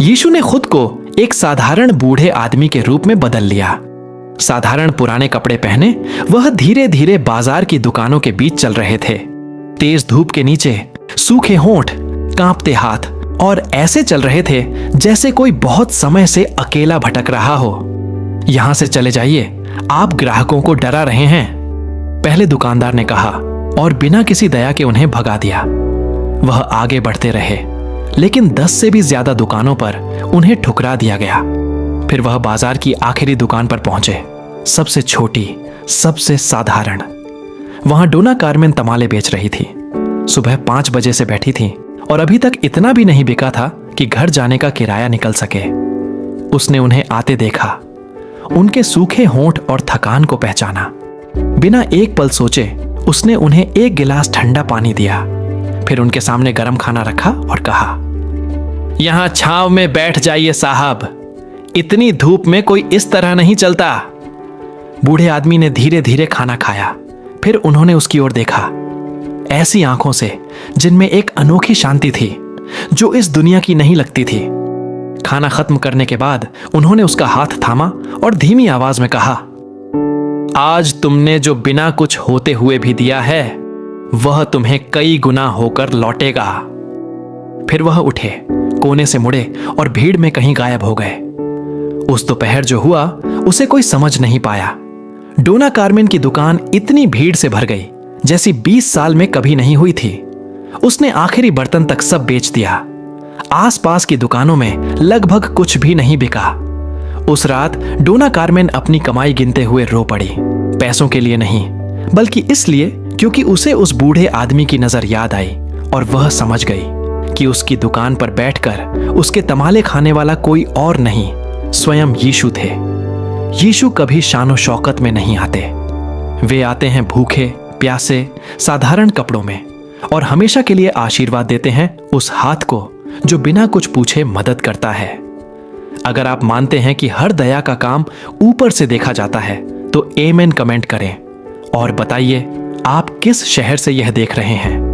यीशु ने खुद को एक साधारण बूढ़े आदमी के रूप में बदल लिया। साधारण पुराने कपड़े पहने वह धीरे धीरे बाजार की दुकानों के बीच चल रहे थे। तेज धूप के नीचे सूखे होंठ, कांपते हाथ और ऐसे चल रहे थे जैसे कोई बहुत समय से अकेला भटक रहा हो। यहां से चले जाइए, आप ग्राहकों को डरा रहे हैं, पहले दुकानदार ने कहा और बिना किसी दया के उन्हें भगा दिया। वह आगे बढ़ते रहे, लेकिन 10 से भी ज्यादा दुकानों पर उन्हें ठुकरा दिया गया। फिर वह बाजार की आखिरी दुकान पर पहुंचे, सबसे छोटी, सबसे साधारण। वहां डोना कार्मेन तमाले बेच रही थी। सुबह 5 बजे से बैठी थी और अभी तक इतना भी नहीं बिका था कि घर जाने का किराया निकल सके। उसने उन्हें आते देखा, उनके सूखे होंठ और थकान को पहचाना। बिना एक पल सोचे उसने उन्हें एक गिलास ठंडा पानी दिया, फिर उनके सामने गर्म खाना रखा और कहा, यहां छांव में बैठ जाइए साहब, इतनी धूप में कोई इस तरह नहीं चलता। बूढ़े आदमी ने धीरे धीरे खाना खाया, फिर उन्होंने उसकी ओर देखा, ऐसी आंखों से जिनमें एक अनोखी शांति थी जो इस दुनिया की नहीं लगती थी। खाना खत्म करने के बाद उन्होंने उसका हाथ थामा और धीमी आवाज में कहा, आज तुमने जो बिना कुछ होते हुए भी दिया है वह तुम्हें कई गुना होकर लौटेगा। फिर वह उठे, कोने से मुड़े और भीड़ में कहीं गायब हो गए। उस दोपहर जो हुआ उसे कोई समझ नहीं पाया। डोना कार्मेन की दुकान इतनी भीड़ से भर गई जैसी 20 साल में कभी नहीं हुई थी। उसने आखिरी बर्तन तक सब बेच दिया। आसपास की दुकानों में लगभग कुछ भी नहीं बिका। उस रात डोना कार्मेन अपनी कमाई गिनते हुए रो पड़ी, पैसों के लिए नहीं बल्कि इसलिए क्योंकि उसे उस बूढ़े आदमी की नजर याद आई और वह समझ गई कि उसकी दुकान पर बैठकर उसके तमाले खाने वाला कोई और नहीं, स्वयं यीशु थे। यीशु कभी शानो शौकत में नहीं आते। वे आते हैं भूखे प्यासे साधारण कपड़ों में और हमेशा के लिए आशीर्वाद देते हैं उस हाथ को जो बिना कुछ पूछे मदद करता है। अगर आप मानते हैं कि हर दया का काम ऊपर से देखा जाता है तो आमीन कमेंट करें और बताइए आप किस शहर से यह देख रहे हैं।